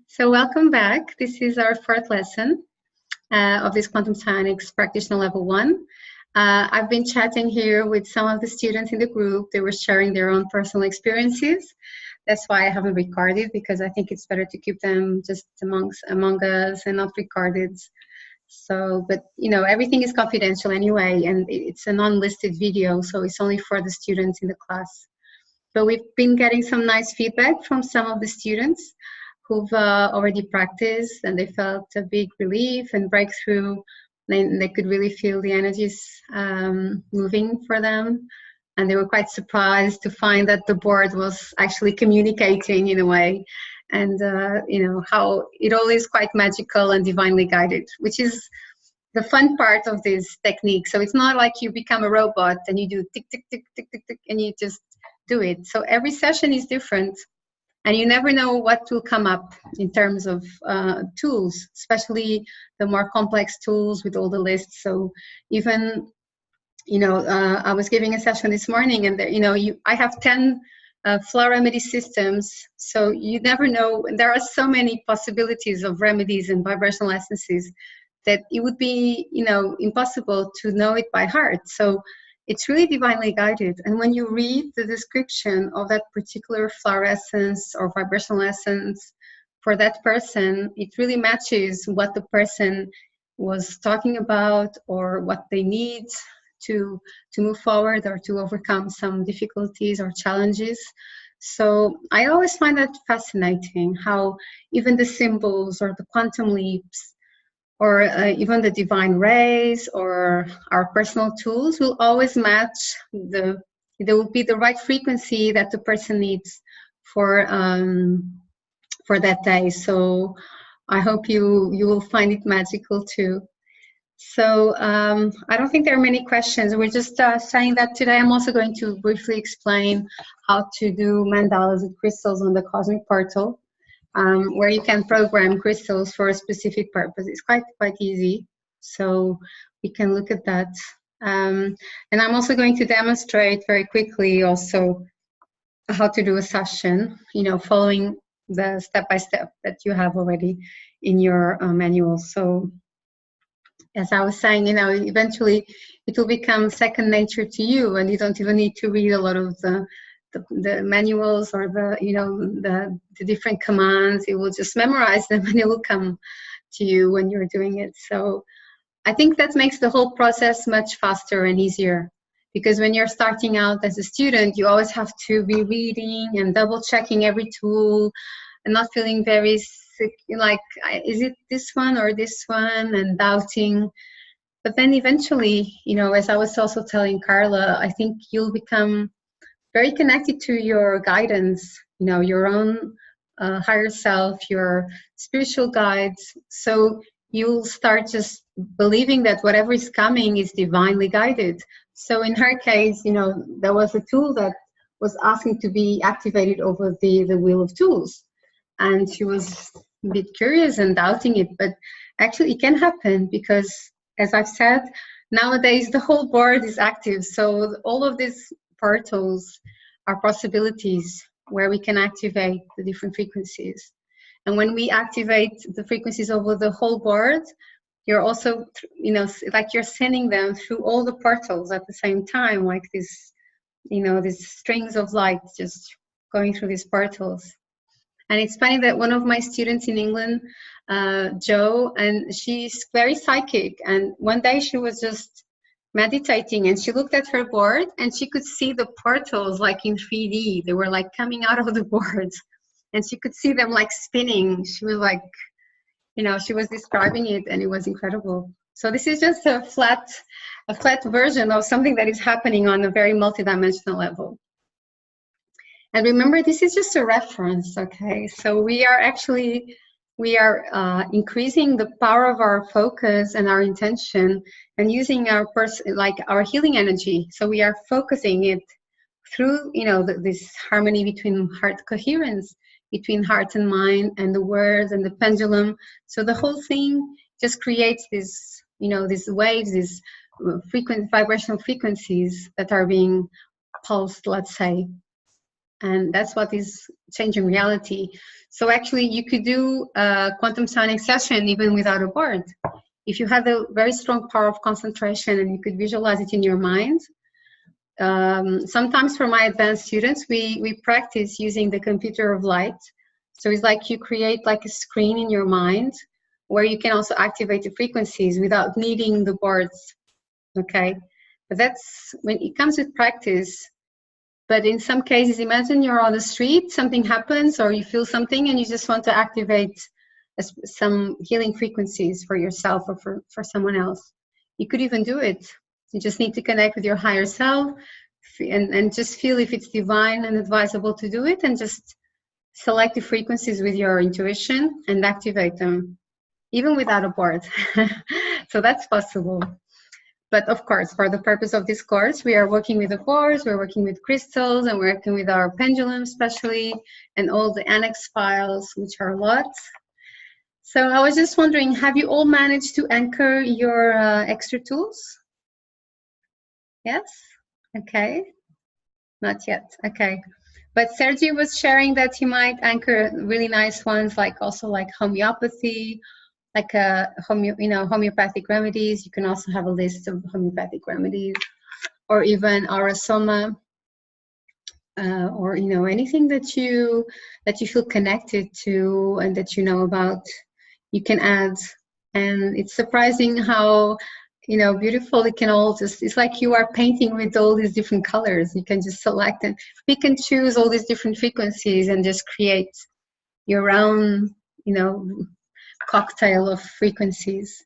So welcome back. This is our fourth lesson of this Quantum Psionics Practitioner Level 1. I've been chatting here with some of the students in the group. They were sharing their own personal experiences. That's why I haven't recorded, because I think it's better to keep them just among us and not recorded. So, but you know, everything is confidential anyway, and it's a non-listed video, so it's only for the students in the class. But we've been getting some nice feedback from some of the students who've already practiced, and they felt a big relief and breakthrough. They could really feel the energies moving for them, and they were quite surprised to find that the board was actually communicating in a way, and you know, how it all is quite magical and divinely guided, which is the fun part of this technique. So it's not like you become a robot and you do tick, tick, tick, tick, tick, tick, and you just do it. So every session is different, and you never know what will come up in terms of tools, especially the more complex tools with all the lists. So even, you know, I was giving a session this morning, and there, you know, I have 10 flower remedy systems, so you never know. There are so many possibilities of remedies and vibrational essences that it would be, you know, impossible to know it by heart. So it's really divinely guided. And when you read the description of that particular flower essence or vibrational essence for that person, it really matches what the person was talking about or what they need to move forward or to overcome some difficulties or challenges. So I always find that fascinating, how even the symbols or the quantum leaps or even the divine rays or our personal tools will always match there will be the right frequency that the person needs for that day. So I hope you will find it magical too. So I don't think there are many questions. We're just saying that today I'm also going to briefly explain how to do mandalas with crystals on the cosmic portal, where you can program crystals for a specific purpose. It's quite easy, so we can look at that. And I'm also going to demonstrate very quickly also how to do a session, you know, following the step-by-step that you have already in your manual. So as I was saying, you know, eventually it will become second nature to you, and you don't even need to read a lot of the manuals or the, you know, the different commands. You will just memorize them and it will come to you when you're doing it. So I think that makes the whole process much faster and easier, because when you're starting out as a student, you always have to be reading and double checking every tool and not feeling very sick, like, is it this one or this one, and doubting. But then eventually, you know, as I was also telling Carla, I think you'll become very connected to your guidance, you know, your own higher self, your spiritual guides. So you'll start just believing that whatever is coming is divinely guided. So in her case, you know, there was a tool that was asking to be activated over the wheel of tools. And she was a bit curious and doubting it, but actually it can happen, because as I've said, nowadays the whole board is active. So all of these portals are possibilities where we can activate the different frequencies. And when we activate the frequencies over the whole board, you're also, you know, like you're sending them through all the portals at the same time, like this, you know, these strings of light just going through these portals. And it's funny that one of my students in England, Jo, and she's very psychic, and one day she was just meditating and she looked at her board and she could see the portals like in 3D. They were like coming out of the board and she could see them like spinning. She was like, you know, she was describing it and it was incredible. So this is just a flat version of something that is happening on a very multidimensional level. And remember, this is just a reference, okay? So we are increasing the power of our focus and our intention, and using our our healing energy. So we are focusing it through, you know, this harmony between heart coherence, between heart and mind, and the words and the pendulum. So the whole thing just creates this, you know, these waves, these vibrational frequencies that are being pulsed, let's say. and that's what is changing reality. So actually, you could do a quantum psionic session even without a board. If you have a very strong power of concentration and you could visualize it in your mind. Sometimes for my advanced students, we practice using the computer of light. So it's like you create like a screen in your mind where you can also activate the frequencies without needing the boards, okay? But that's when it comes with practice. But in some cases, imagine you're on the street, something happens, or you feel something and you just want to activate some healing frequencies for yourself or for someone else. You could even do it. You just need to connect with your higher self and just feel if it's divine and advisable to do it, and just select the frequencies with your intuition and activate them, even without a board. So that's possible. But of course, for the purpose of this course, we are working with the boards, we're working with crystals, and we're working with our pendulum especially, and all the annex files, which are lots. So I was just wondering, have you all managed to anchor your extra tools? Yes? Okay. Not yet. Okay. But Sergi was sharing that he might anchor really nice ones, like also like homeopathy, like homeopathic remedies. You can also have a list of homeopathic remedies, or even aurosoma, or anything that you feel connected to and that you know about, you can add. And it's surprising how beautiful it can all just, it's like you are painting with all these different colors. You can just select and pick and choose all these different frequencies and just create your own cocktail of frequencies.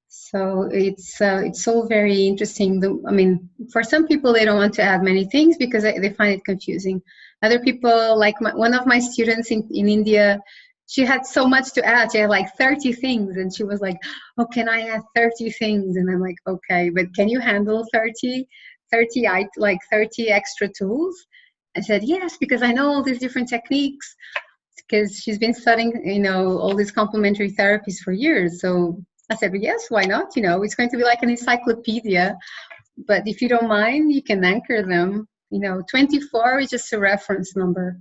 So it's all very interesting. I mean, for some people, they don't want to add many things because they find it confusing. Other people, like one of my students in India, she had so much to add. She had like 30 things, and she was like, oh, can I add 30 things? And I'm like, okay, but can you handle 30 extra tools? I said, yes, because I know all these different techniques, because she's been studying, all these complementary therapies for years. So I said, well, yes, why not? It's going to be like an encyclopedia, but if you don't mind, you can anchor them. 24 is just a reference number,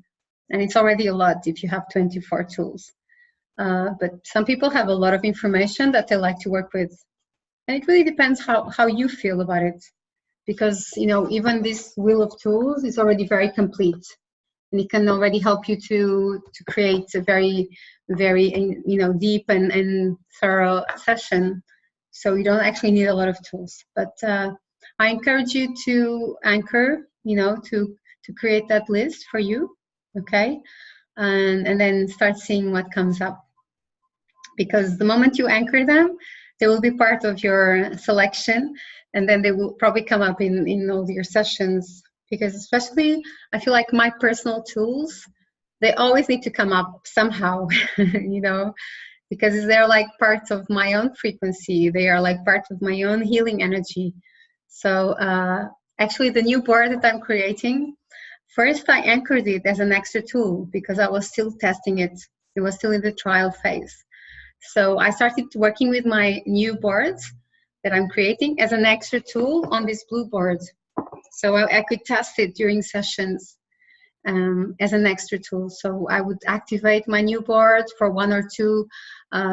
and it's already a lot if you have 24 tools. But some people have a lot of information that they like to work with, and it really depends how you feel about it, because even this wheel of tools is already very complete, and it can already help you to create a very, very deep and thorough session. So you don't actually need a lot of tools. But I encourage you to anchor, to create that list for you, okay, and then start seeing what comes up. Because the moment you anchor them, they will be part of your selection, and then they will probably come up in all your sessions. Because especially, I feel like my personal tools, they always need to come up somehow, because they're like parts of my own frequency. They are like part of my own healing energy. So actually, the new board that I'm creating, first I anchored it as an extra tool because I was still testing it. It was still in the trial phase. So I started working with my new boards that I'm creating as an extra tool on this blue board. So I could test it during sessions as an extra tool. So I would activate my new board for 1 or 2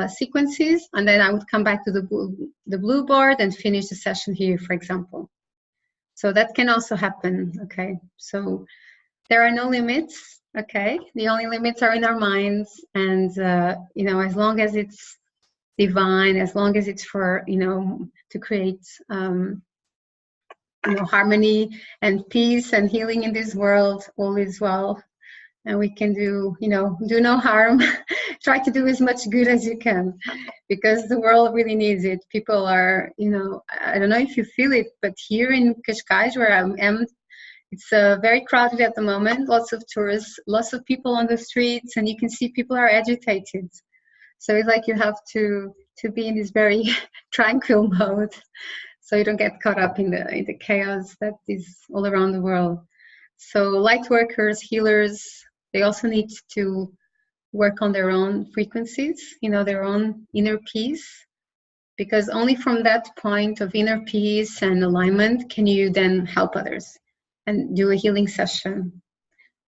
sequences, and then I would come back to the blue board and finish the session here, for example. So that can also happen, okay? So there are no limits, okay? The only limits are in our minds, and as long as it's divine, as long as it's for, to create harmony and peace and healing in this world, all is well. And we can do no harm. Try to do as much good as you can, because the world really needs it. People are, I don't know if you feel it, but here in Cascais, where I am, it's very crowded at the moment. Lots of tourists, lots of people on the streets, and you can see people are agitated. So it's like you have to be in this very tranquil mode, so you don't get caught up in the chaos that is all around the world. So light workers, healers, they also need to work on their own frequencies, their own inner peace, because only from that point of inner peace and alignment can you then help others and do a healing session.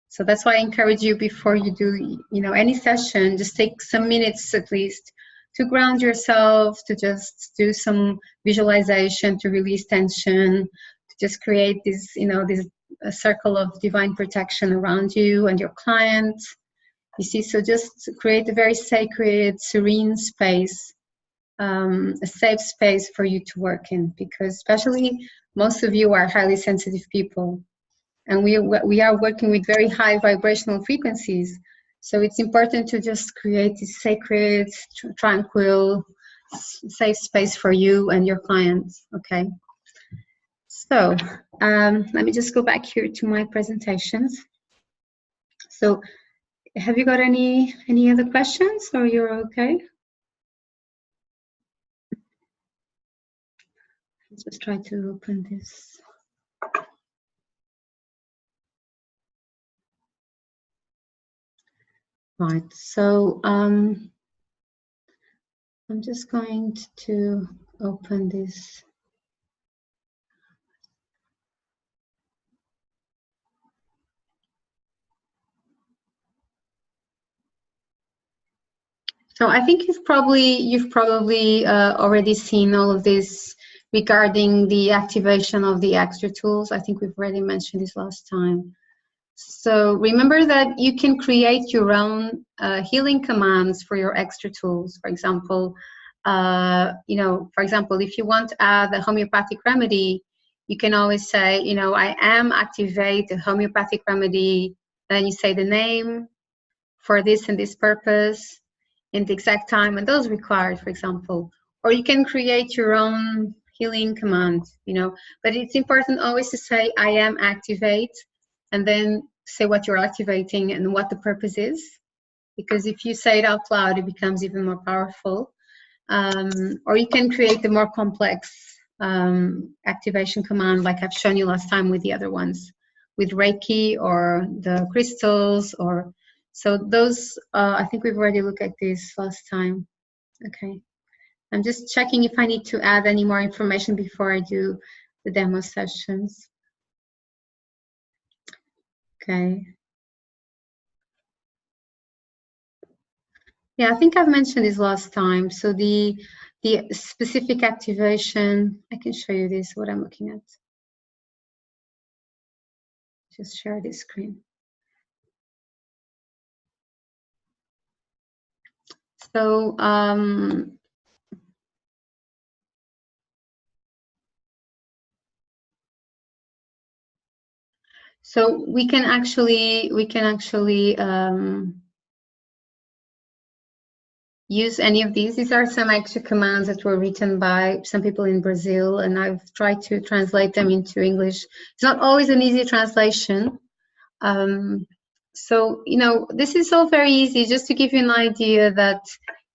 So that's why I encourage you, before you do, any session, just take some minutes at least to ground yourself, to just do some visualization, to release tension, to just create this, this a circle of divine protection around you and your client. You see, so just create a very sacred, serene space, a safe space for you to work in, because especially most of you are highly sensitive people, and we are working with very high vibrational frequencies. So it's important to just create this sacred, tranquil, safe space for you and your clients. Okay. So let me just go back here to my presentations. So have you got any other questions, or you're okay? Let's just try to open this. Right, so I'm just going to open this. So I think you've probably already seen all of this regarding the activation of the extra tools. I think we've already mentioned this last time. So remember that you can create your own healing commands for your extra tools. For example, if you want to add a homeopathic remedy, you can always say, I am activate the homeopathic remedy. Then you say the name for this and this purpose, in the exact time and those required, for example. Or you can create your own healing command, but it's important always to say, I am activate, and then say what you're activating and what the purpose is. Because if you say it out loud, it becomes even more powerful. Or you can create the more complex activation command, like I've shown you last time with the other ones, with Reiki or the crystals, or so those, I think we've already looked at this last time. Okay. I'm just checking if I need to add any more information before I do the demo sessions. Okay. Yeah, I think I've mentioned this last time. So the specific activation, I can show you this, what I'm looking at. Just share this screen. So so we can actually use any of these. These are some extra commands that were written by some people in Brazil, and I've tried to translate them into English. It's not always an easy translation. So, this is all very easy, just to give you an idea that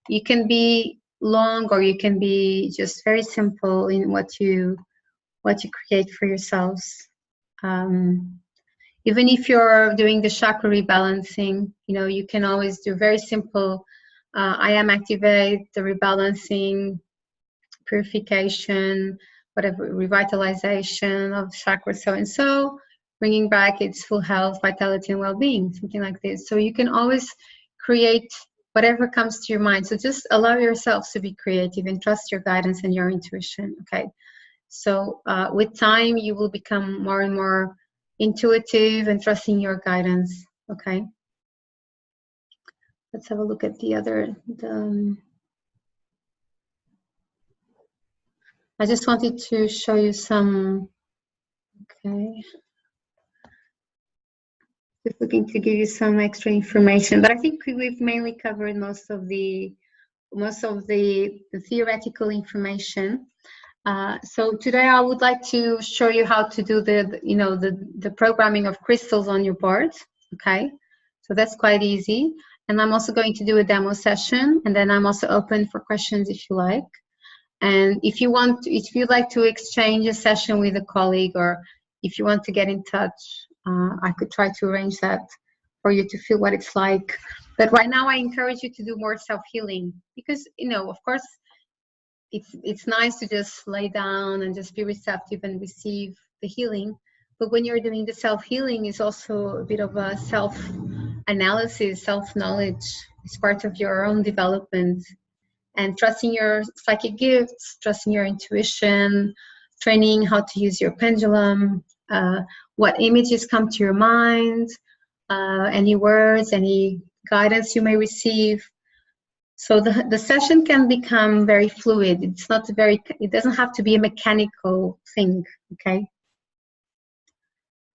you can be long or you can be just very simple in what you create for yourselves. Even if you're doing the chakra rebalancing, you can always do very simple, I am activate the rebalancing, purification, whatever, revitalization of chakra so-and-so, bringing back its full health, vitality, and well-being, something like this. So you can always create whatever comes to your mind. So just allow yourselves to be creative and trust your guidance and your intuition, okay? So with time, you will become more and more intuitive and trusting your guidance, okay? Let's have a look at the other, I just wanted to show you some, okay. Just looking to give you some extra information, but I think we've mainly covered most of the theoretical information. So today I would like to show you how to do the programming of crystals on your board. Okay, so that's quite easy. And I'm also going to do a demo session, and then I'm also open for questions if you like. And if you'd like to exchange a session with a colleague, or if you want to get in touch, I could try to arrange that for you to feel what it's like. But right now I encourage you to do more self-healing, because, of course, it's nice to just lay down and just be receptive and receive the healing. But when you're doing the self-healing, it's also a bit of a self-analysis, self-knowledge. It's part of your own development. And trusting your psychic gifts, trusting your intuition, training how to use your pendulum, what images come to your mind, any words, any guidance you may receive. So the session can become very fluid. It's not it doesn't have to be a mechanical thing, okay?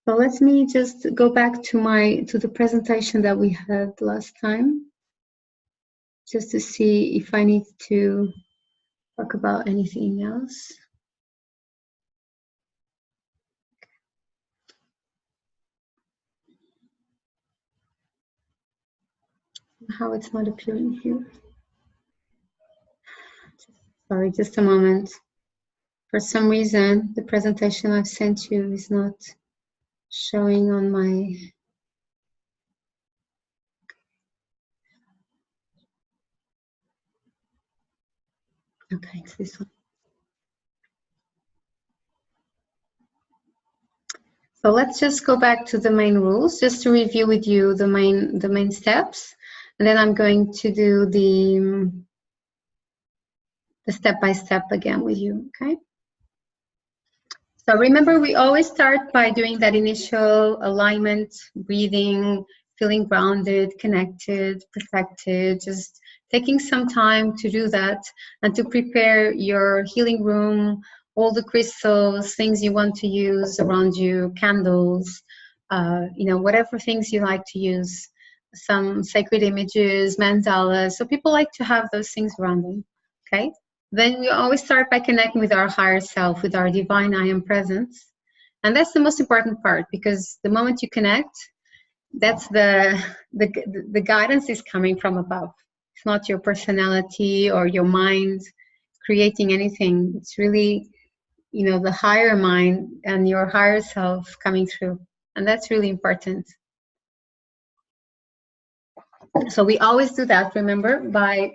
So let me just go back to the presentation that we had last time, just to see if I need to talk about anything else. How it's not appearing here. Sorry, just a moment. For some reason, the presentation I've sent you is not showing on my... Okay, it's this one. So let's just go back to the main rules, just to review with you the main steps, and then I'm going to do the step-by-step again with you, okay? So remember, we always start by doing that initial alignment, breathing, feeling grounded, connected, protected, just taking some time to do that and to prepare your healing room, all the crystals, things you want to use around you, candles, you know, whatever things you like to use, some sacred images, mandalas. So people like to have those things around them, okay? Then we always start by connecting with our higher self, with our divine I am presence. And that's the most important part, because the moment you connect, that's the guidance is coming from above. It's not your personality or your mind creating anything. It's really, you know, the higher mind and your higher self coming through. And that's really important. So we always do that, remember, by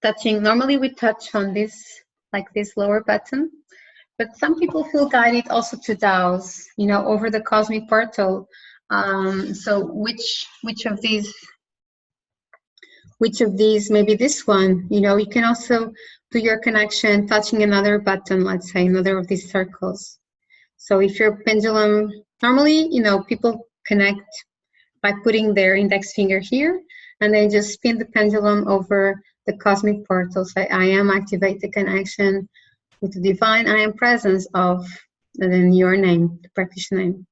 touching. Normally we touch on this, like this lower button, but some people feel guided also to dowse, you know, over the cosmic portal. So which of these, maybe this one, you know, you can also do your connection touching another button, let's say another of these circles. So if your pendulum, normally, you know, people connect by putting their index finger here and then just spin the pendulum over the cosmic portal. Say, I am, activate the connection with the divine I am presence of, and then your name, the practitioner name.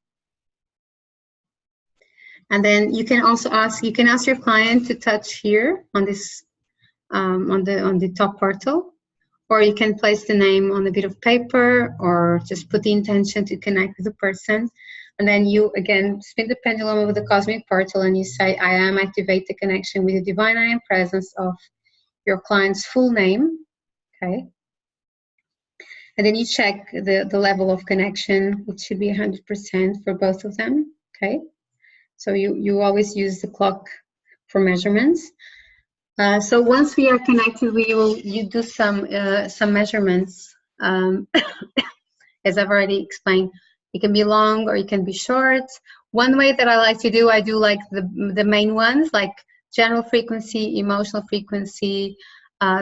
And then you can also ask your client to touch here on this, on the top portal, or you can place the name on a bit of paper, or just put the intention to connect with the person. And then you, again, spin the pendulum over the cosmic portal and you say, I am, activate the connection with the divine I am presence of your client's full name, okay? And then you check the level of connection, which should be 100% for both of them, okay? So you always use the clock for measurements. So once we are connected, you do some measurements. As I've already explained, it can be long or it can be short. One way that I like to do, I do like the main ones, like general frequency, emotional frequency,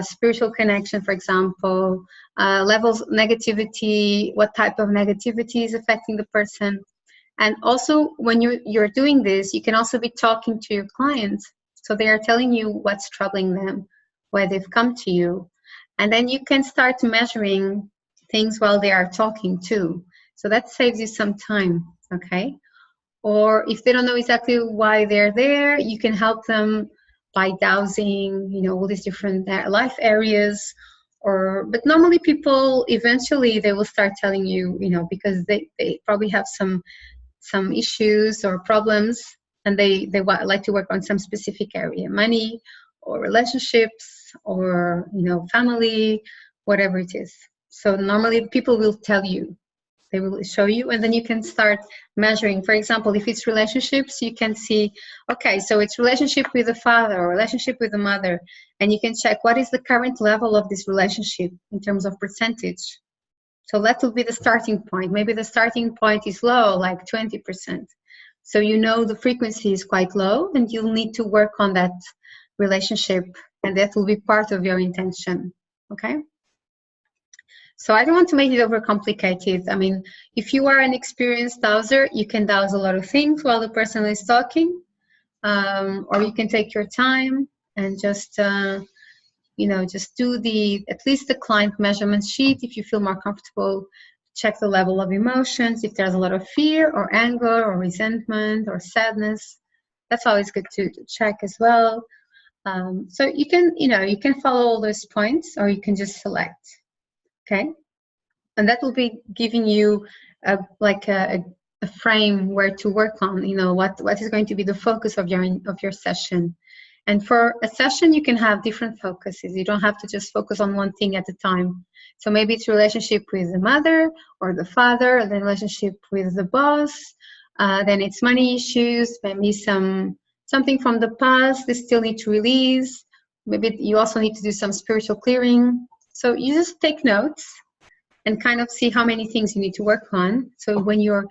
spiritual connection, for example, levels negativity, what type of negativity is affecting the person. And also when you're doing this, you can also be talking to your clients. So they are telling you what's troubling them, why they've come to you. And then you can start measuring things while they are talking too. So that saves you some time, okay? Or if they don't know exactly why they're there, you can help them by dowsing, you know, all these different life areas. But normally people, eventually they will start telling you, you know, because they probably have some issues or problems, and they like to work on some specific area, money or relationships or, you know, family, whatever it is. So normally people will tell you, they will show you, and then you can start measuring. For example, if it's relationships, you can see, okay, so it's relationship with the father or relationship with the mother, and you can check what is the current level of this relationship in terms of percentage. So that will be the starting point. Maybe the starting point is low, like 20%. So you know the frequency is quite low, and you'll need to work on that relationship, and that will be part of your intention, okay? So I don't want to make it overcomplicated. I mean, if you are an experienced dowser, you can douse a lot of things while the person is talking, or you can take your time and just, you know, just do at least the client measurement sheet if you feel more comfortable. Check the level of emotions. If there's a lot of fear or anger or resentment or sadness, that's always good to check as well. So you can, you know, you can follow all those points, or you can just select. Okay, and that will be giving you a frame where to work on. You know, what is going to be the focus of your session. And for a session, you can have different focuses. You don't have to just focus on one thing at a time. So maybe it's relationship with the mother or the father, or the relationship with the boss. Then it's money issues, maybe something from the past they still need to release. Maybe you also need to do some spiritual clearing. So you just take notes and kind of see how many things you need to work on. So when you're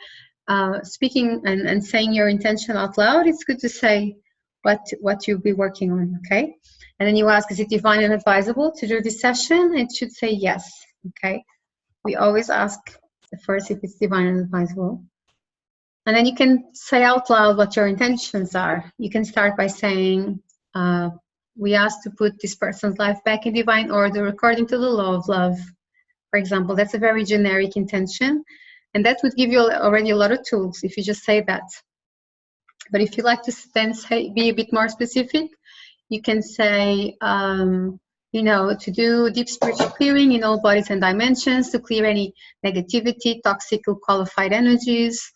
speaking and saying your intention out loud, it's good to say what you'll be working on, okay? And then you ask, is it divine and advisable to do this session? It should say yes, okay? We always ask first if it's divine and advisable. And then you can say out loud what your intentions are. You can start by saying, we ask to put this person's life back in divine order according to the law of love. For example, that's a very generic intention, and that would give you already a lot of tools if you just say that. But if you like to then be a bit more specific, you can say, you know, to do deep spiritual clearing in all bodies and dimensions, to clear any negativity, toxic or qualified energies,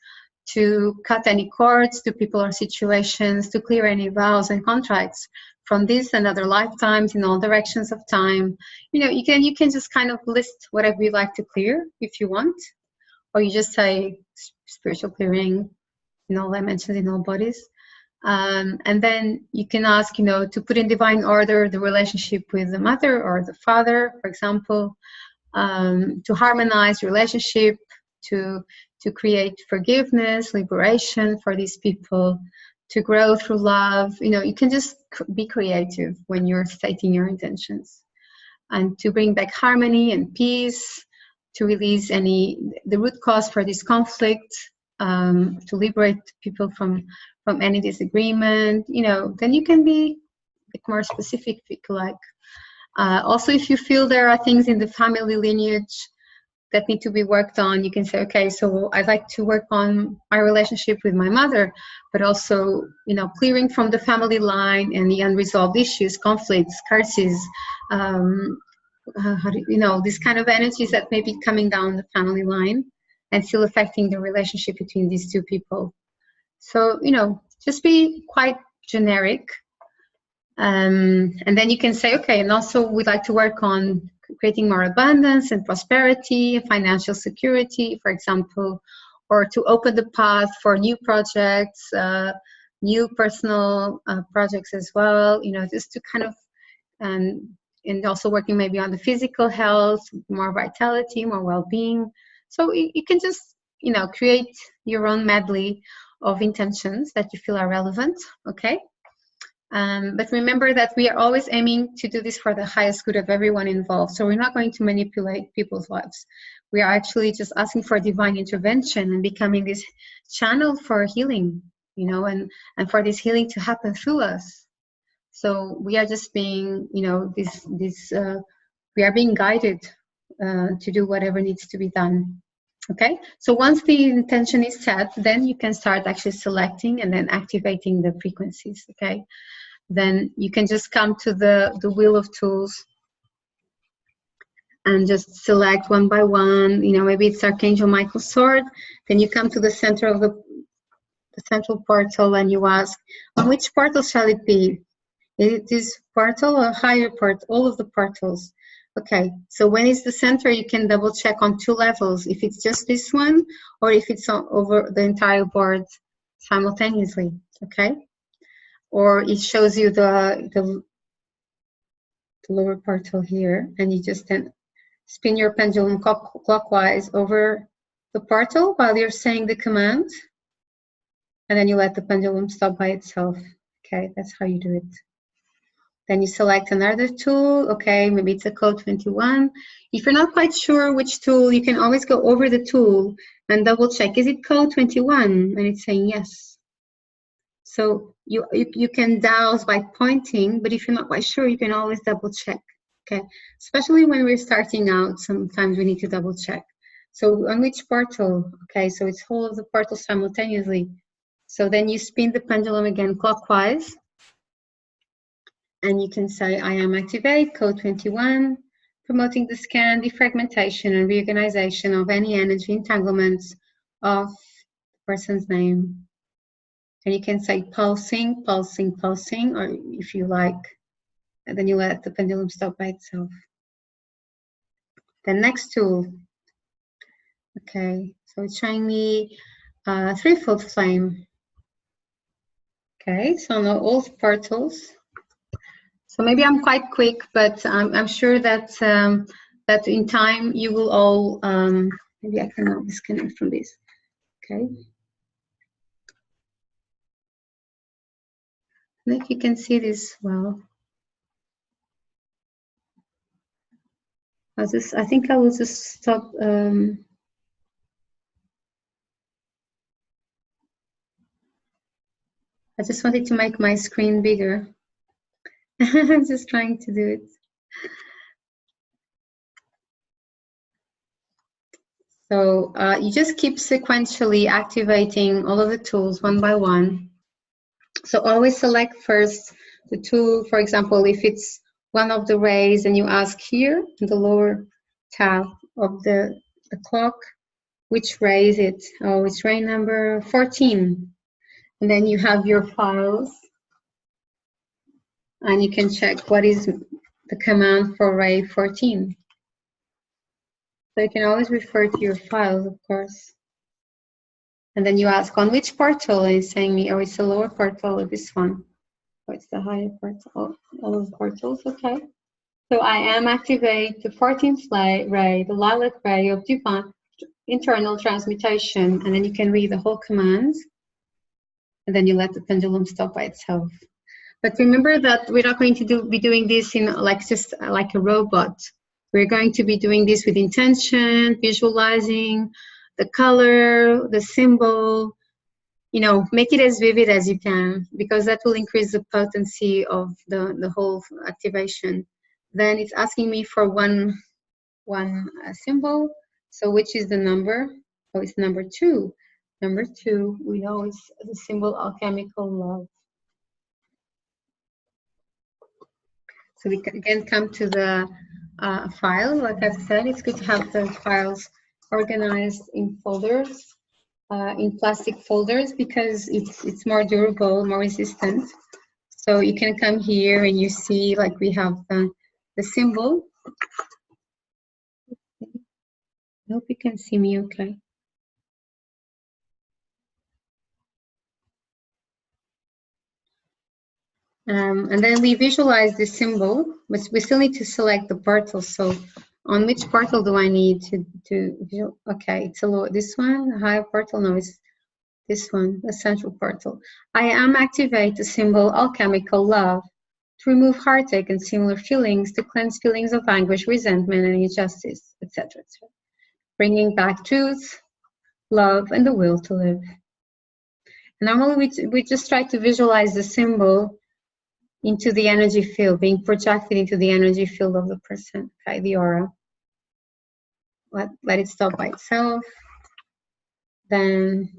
to cut any cords to people or situations, to clear any vows and contracts from this and other lifetimes in all directions of time. You know, you can just kind of list whatever you'd like to clear if you want, or you just say spiritual clearing in all dimensions, in all bodies. And then you can ask, you know, to put in divine order the relationship with the mother or the father, for example, to harmonize relationship, to create forgiveness, liberation for these people, to grow through love. You know, you can just be creative when you're stating your intentions, and to bring back harmony and peace, to release the root cause for this conflict, to liberate people from any disagreement. You know, then you can be a bit more specific if you like. Also, if you feel there are things in the family lineage that need to be worked on, you can say, okay, so I'd like to work on my relationship with my mother, but also, you know, clearing from the family line and the unresolved issues, conflicts, curses, you know, these kind of energies that may be coming down the family line and still affecting the relationship between these two people. So, you know, just be quite generic. And then you can say, okay, and also we'd like to work on creating more abundance and prosperity, financial security, for example, or to open the path for new projects, new personal projects as well, you know, just to kind of, and also working maybe on the physical health, more vitality, more well-being. So you can just, you know, create your own medley of intentions that you feel are relevant, okay? But remember that we are always aiming to do this for the highest good of everyone involved. So we're not going to manipulate people's lives. We are actually just asking for divine intervention and becoming this channel for healing, you know, and for this healing to happen through us. So we are just being, you know, we are being guided to do whatever needs to be done. Okay, so once the intention is set, then you can start actually selecting and then activating the frequencies, okay? Then you can just come to the wheel of tools and just select one by one. You know, maybe it's Archangel Michael's sword. Then you come to the center of the central portal and you ask, on which portal shall it be? Is it this portal or higher portal? All of the portals. Okay, so when it's the center, you can double check on 2 levels, if it's just this one or if it's over the entire board simultaneously, okay? Or it shows you the lower portal here, and you just then spin your pendulum clockwise over the portal while you're saying the command, and then you let the pendulum stop by itself. Okay, that's how you do it. Then you select another tool. Okay, maybe it's a code 21. If you're not quite sure which tool, you can always go over the tool and double check. Is it code 21? And it's saying yes. So you can douse by pointing, but if you're not quite sure, you can always double check. Okay, especially when we're starting out, sometimes we need to double check. So on which portal? Okay, so it's all of the portals simultaneously. So then you spin the pendulum again clockwise, and you can say, I am activate, code 21, promoting the scan, defragmentation, and reorganization of any energy entanglements of the person's name. And you can say pulsing, pulsing, pulsing, or if you like, and then you let the pendulum stop by itself. The next tool. Okay, so it's showing me threefold flame. Okay, so now all portals. So maybe I'm quite quick, but I'm sure that that in time you will all, maybe I can now disconnect from this. Okay. And if you can see this well. I think I will just stop. I just wanted to make my screen bigger. I'm just trying to do it. So you just keep sequentially activating all of the tools one by one. So always select first the tool, for example, if it's one of the rays and you ask here in the lower tab of the clock, which ray is it? Oh, it's ray number 14. And then you have your files and you can check what is the command for ray 14. So you can always refer to your files, of course. And then you ask on which portal, and it's saying me, oh, it's the lower portal or this one. Oh, it's the higher portal, all of the portals, okay. So I am activate the 14th ray, the lilac ray of divine internal transmutation, and then you can read the whole command, and then you let the pendulum stop by itself. But remember that we're not going to be doing this in just like a robot. We're going to be doing this with intention, visualizing the color, the symbol, you know, make it as vivid as you can, because that will increase the potency of the whole activation. Then it's asking me for one symbol. So which is the number? Oh, it's number 2. Number 2, we know it's the symbol alchemical love. So we can again come to the file. Like I've said, it's good to have the files organized in folders, in plastic folders, because it's more durable, more resistant. So you can come here and you see, like, we have the symbol. I hope you can see me okay. And then we visualize the symbol, but we still need to select the portal. So on which portal do I need to visual? Okay, it's this one, the higher portal. No, it's this one, the central portal. I am activate the symbol alchemical love to remove heartache and similar feelings, to cleanse feelings of anguish, resentment, and injustice, etc., etc. Bringing back truth, love, and the will to live. And normally we just try to visualize the symbol into the energy field, being projected into the energy field of the person, okay, the aura. Let it stop by itself. Then,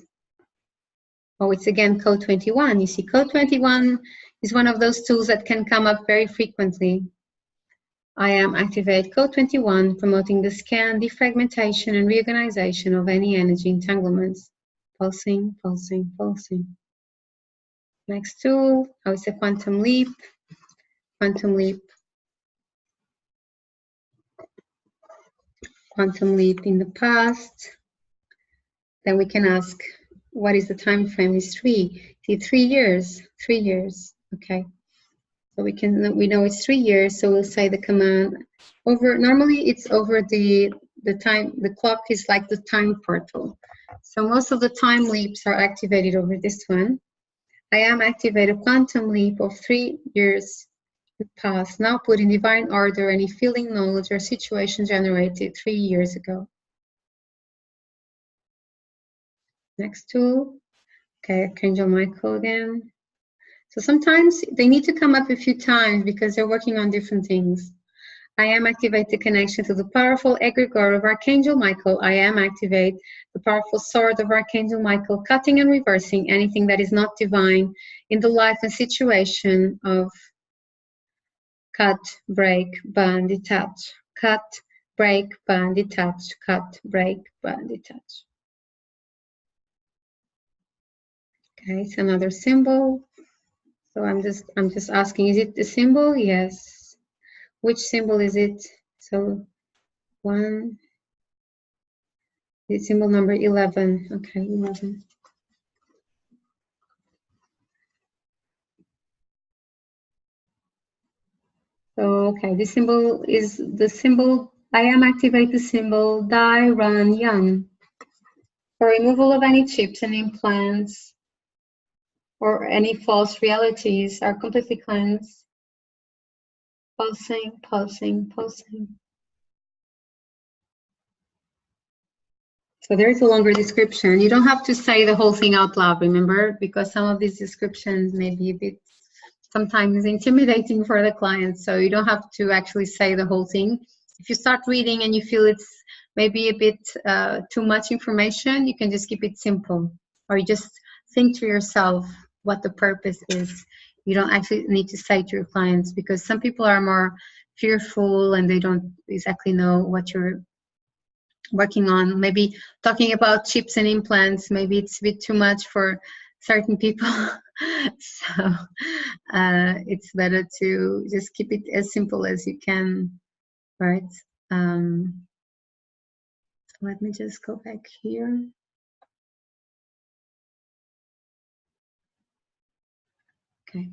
oh, it's again code 21. You see, code 21 is one of those tools that can come up very frequently. I am activate code 21, promoting the scan, defragmentation, and reorganization of any energy entanglements. Pulsing, pulsing, pulsing. Next tool, oh, it's a quantum leap. Quantum leap. Quantum leap in the past. Then we can ask, what is the time frame? Is 3. See, 3 years. 3 years. Okay. So we know it's 3 years, so we'll say the command over. Normally it's over the time. The clock is like the time portal. So most of the time leaps are activated over this one. I am activate a quantum leap of 3 years past. Now put in divine order any feeling, knowledge, or situation generated 3 years ago. Next tool. Okay, Archangel Michael again. So sometimes they need to come up a few times because they're working on different things. I am activate the connection to the powerful egregore of Archangel Michael. I am activate the powerful sword of Archangel Michael, cutting and reversing anything that is not divine in the life and situation of cut, break, burn, detach. Cut, break, burn, detach. Cut, break, burn, detach. Okay, it's another symbol. So I'm just asking, is it the symbol? Yes. Which symbol is it? So one, it's symbol number 11. Okay, 11. So, okay, this symbol is the symbol, I am activate the symbol die, run, young. For removal of any chips and implants or any false realities are completely cleansed. Pulsing, pulsing, pulsing. So there is a longer description. You don't have to say the whole thing out loud, remember, because some of these descriptions may be a bit sometimes intimidating for the client. So you don't have to actually say the whole thing. If you start reading and you feel it's maybe a bit too much information, you can just keep it simple, or you just think to yourself what the purpose is. You don't actually need to say to your clients, because some people are more fearful and they don't exactly know what you're working on. Maybe talking about chips and implants, maybe it's a bit too much for certain people. So it's better to just keep it as simple as you can, right? Let me just go back here. Okay.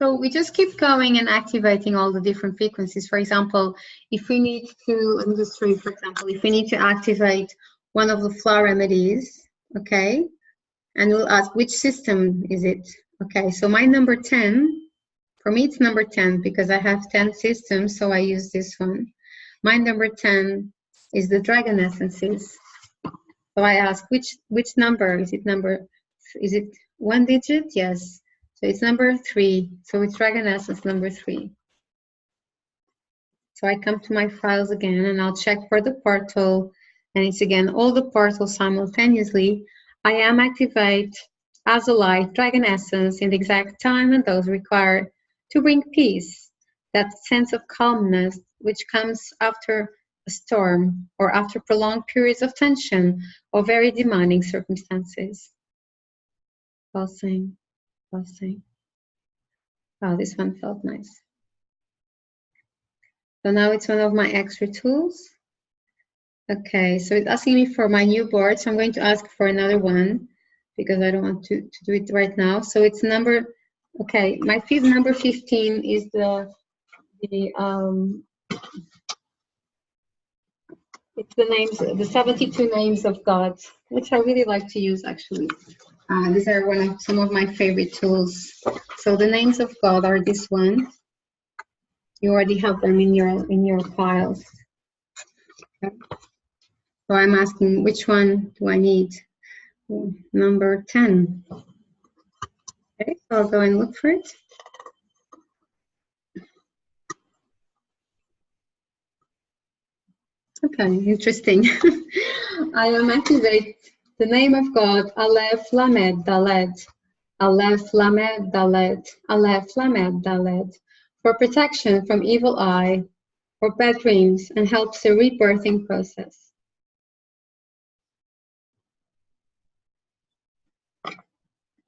So we just keep going and activating all the different frequencies. For example, if we need to, let me just read, for example, if we need to activate one of the flower remedies, okay, and we'll ask which system is it? Okay, so my number 10, for me it's number 10 because I have 10 systems, so I use this one. My number 10 is the dragon essences. So I ask which number is it one digit? Yes. So it's number 3. So it's dragon essence number 3. So I come to my files again and I'll check for the portal, and it's again all the portals simultaneously. I am activate as a light dragon essence in the exact time and those required to bring peace, that sense of calmness which comes after a storm or after prolonged periods of tension or very demanding circumstances. Pulsing, pulsing. Wow, this one felt nice. So now it's one of my extra tools. Okay, so it's asking me for my new board, so I'm going to ask for another one because I don't want to do it right now. So it's number, okay, my number 15 is it's the names, the 72 names of God, which I really like to use actually. These are some of my favorite tools. So the names of God are this one. You already have them in your files. Okay. So I'm asking which one do I need? Number 10. Okay, so I'll go and look for it. Okay, interesting. I am activate the name of God, Aleph Lamed Dalet. Aleph Lamed Dalet. Aleph Lamed Dalet. For protection from evil eye or bad dreams and helps the rebirthing process.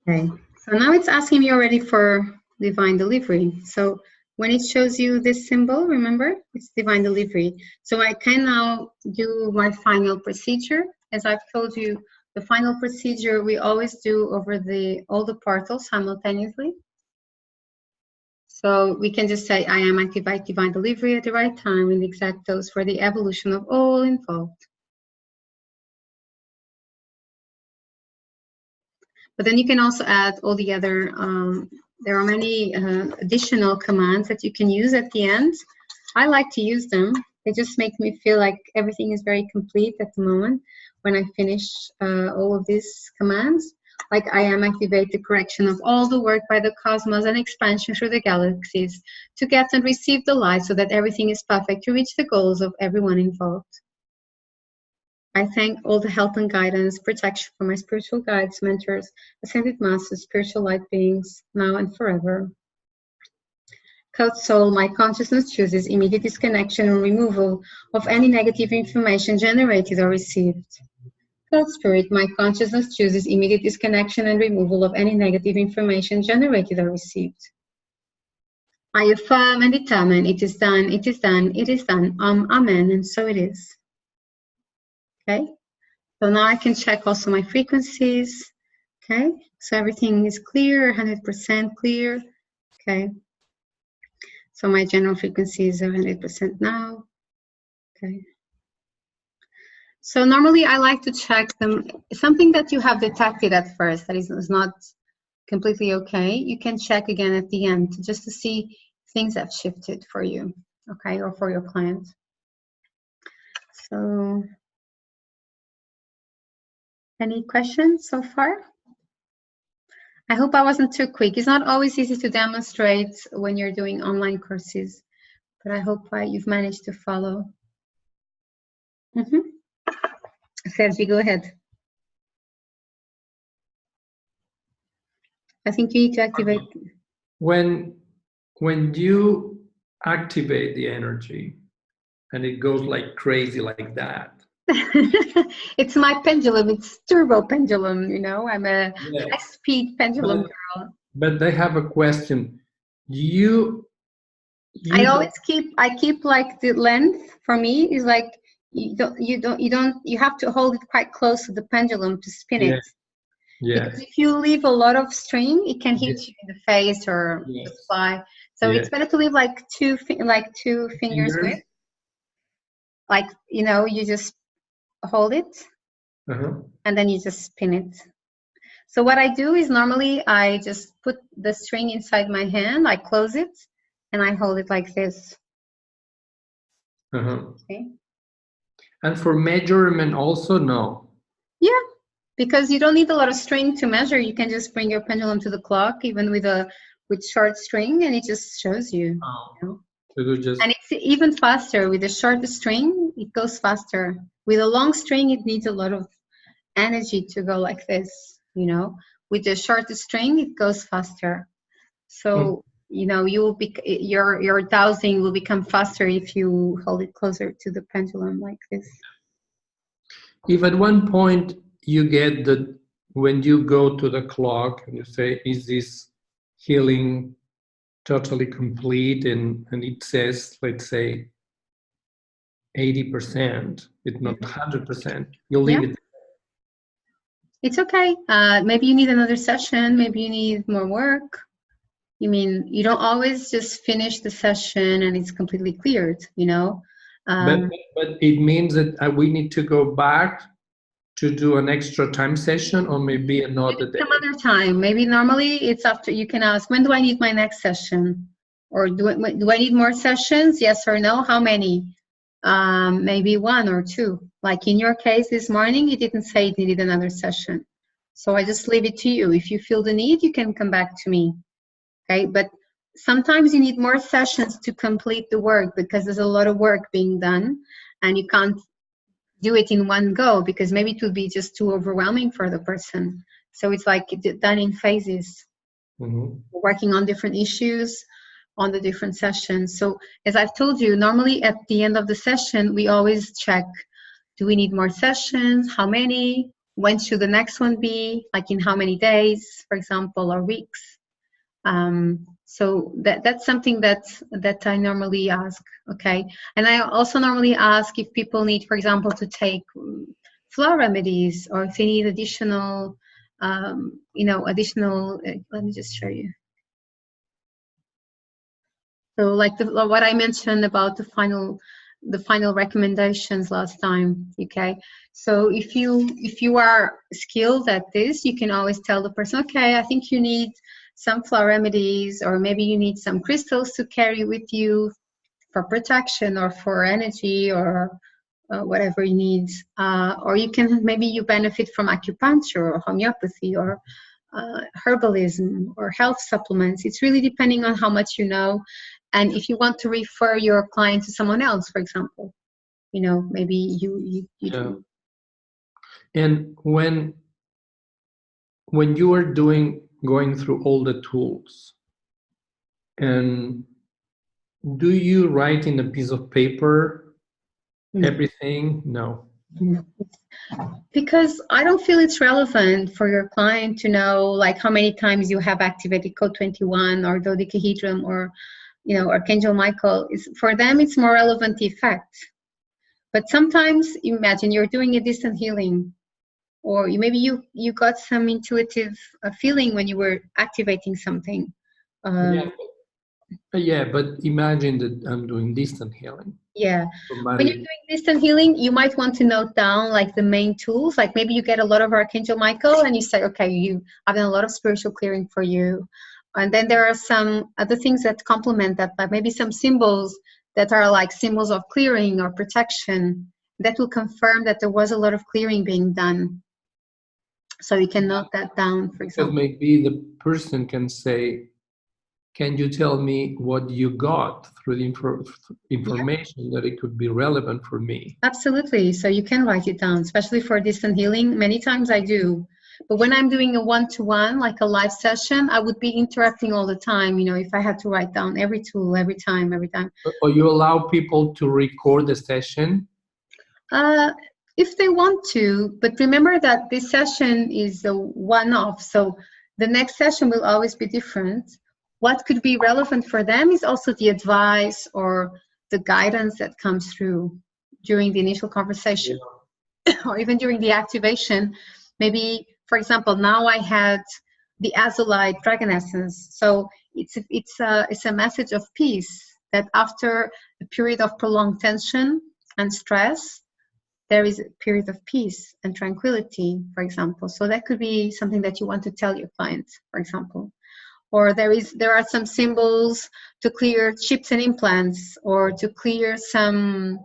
Okay, so now it's asking me already for divine delivery. So when it shows you this symbol, remember, it's divine delivery. So I can now do my final procedure. As I've told you, the final procedure we always do over all the portals simultaneously. So we can just say, I am activate divine delivery at the right time in the exact dose for the evolution of all involved. But then you can also add all the other, there are many additional commands that you can use at the end. I like to use them. They just make me feel like everything is very complete at the moment when I finish all of these commands. Like I am activate the correction of all the work by the cosmos and expansion through the galaxies to get and receive the light so that everything is perfect to reach the goals of everyone involved. I thank all the help and guidance, protection from my spiritual guides, mentors, ascended masters, spiritual light beings, now and forever. Code Soul, my consciousness chooses immediate disconnection and removal of any negative information generated or received. Code Spirit, my consciousness chooses immediate disconnection and removal of any negative information generated or received. I affirm and determine it is done, it is done, it is done. Amen, and so it is. Okay, so now I can check also my frequencies. Okay, so everything is clear, 100% clear. Okay, so my general frequencies are 100% now. Okay, so normally I like to check them, something that you have detected at first that is not completely okay, you can check again at the end just to see things have shifted for you, okay, or for your client. So any questions so far? I hope I wasn't too quick. It's not always easy to demonstrate when you're doing online courses, but I hope you've managed to follow. Sergi, go ahead. I think you need to activate. When you activate the energy and it goes like crazy like that. It's my pendulum. It's turbo pendulum, you know. I'm a high-speed pendulum girl. But I have a question. You I keep like the length for me is like you have to hold it quite close to the pendulum to spin it. Yeah. Because if you leave a lot of string, it can hit you in the face or just fly. So it's better to leave like two fingers width. Like, you know, you just hold it and then you just spin it. So what I do is normally I just put the string inside my hand, I close it, and I hold it like this. Okay. And for measurement also, no? Yeah, because you don't need a lot of string to measure. You can just bring your pendulum to the clock, even with short string, and it just shows you. You know? And it's even faster with a short string. It goes faster. With a long string, it needs a lot of energy to go like this. You know, with the short string, it goes faster. So you know, you will be your dowsing will become faster if you hold it closer to the pendulum like this. If at one point you get when you go to the clock and you say, is this healing totally complete? And it says, let's say, 80%, it's not 100%, you'll leave it. It's okay. Maybe you need another session. Maybe you need more work. You mean you don't always just finish the session and it's completely cleared, you know? But it means that we need to go back to do an extra time session, or maybe another day? Some other time. Maybe normally it's after. You can ask, when do I need my next session? Or do I need more sessions? Yes or no? How many? Maybe one or two. Like in your case this morning, you didn't say it needed another session. So I just leave it to you. If you feel the need, you can come back to me. Okay, but sometimes you need more sessions to complete the work because there's a lot of work being done and you can't do it in one go because maybe it would be just too overwhelming for the person. So it's like done in phases, working on different issues on the different sessions. So as I've told you, normally at the end of the session, we always check, do we need more sessions? How many? When should the next one be? Like in how many days, for example, or weeks? So that's something that I normally ask, okay? And I also normally ask if people need, for example, to take flower remedies or if they need additional, you know, let me just show you. So like what I mentioned about the final recommendations last time, okay? So if you are skilled at this, you can always tell the person, okay, I think you need some flower remedies, or maybe you need some crystals to carry with you for protection or for energy, or whatever you need. Or maybe you benefit from acupuncture or homeopathy or herbalism or health supplements. It's really depending on how much you know, and if you want to refer your client to someone else, for example, maybe you do. And when you are going through all the tools, and do you write in a piece of paper everything? No. Because I don't feel it's relevant for your client to know like how many times you have activated code 21 or dodecahedron or Archangel Michael. For them it's more relevant the effect. But sometimes imagine you're doing a distant healing, or maybe you got some intuitive feeling when you were activating something. Yeah, but imagine that I'm doing distant healing. Yeah. When you're doing distant healing, you might want to note down like the main tools. Like maybe you get a lot of Archangel Michael and you say, okay, I've done a lot of spiritual clearing for you. And then there are some other things that complement that, but maybe some symbols that are like symbols of clearing or protection that will confirm that there was a lot of clearing being done. So you can note that down, for example. Because maybe the person can say, can you tell me what you got through the information that it could be relevant for me? Absolutely. So you can write it down, especially for distant healing. Many times I do. But when I'm doing a one-to-one, like a live session, I would be interrupting all the time, if I had to write down every tool, every time. Or you allow people to record the session? If they want to, but remember that this session is a one-off. So the next session will always be different. What could be relevant for them is also the advice or the guidance that comes through during the initial conversation, or even during the activation. Maybe, for example, now I had the azulite dragon essence. So it's a message of peace, that after a period of prolonged tension and stress, there is a period of peace and tranquility, for example. So that could be something that you want to tell your client, for example. Or there are some symbols to clear chips and implants, or to clear some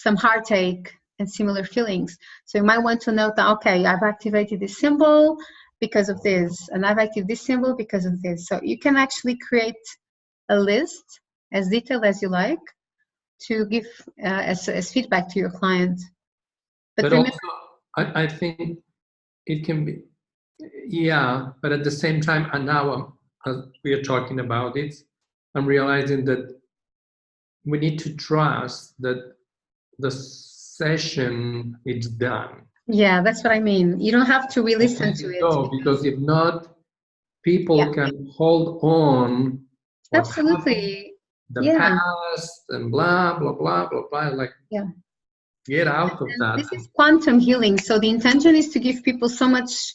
heartache and similar feelings. So you might want to note that, okay, I've activated this symbol because of this, and I've activated this symbol because of this. So you can actually create a list as detailed as you like to give as feedback to your client. But also, I think it can be, but at the same time, and now we are talking about it, I'm realizing that we need to trust that the session is done. Yeah, that's what I mean. You don't have to re-listen to it. Because if not, people can hold on. Absolutely. The past and blah, blah, blah, blah, blah. Like, get out of that. This is quantum healing. So the intention is to give people so much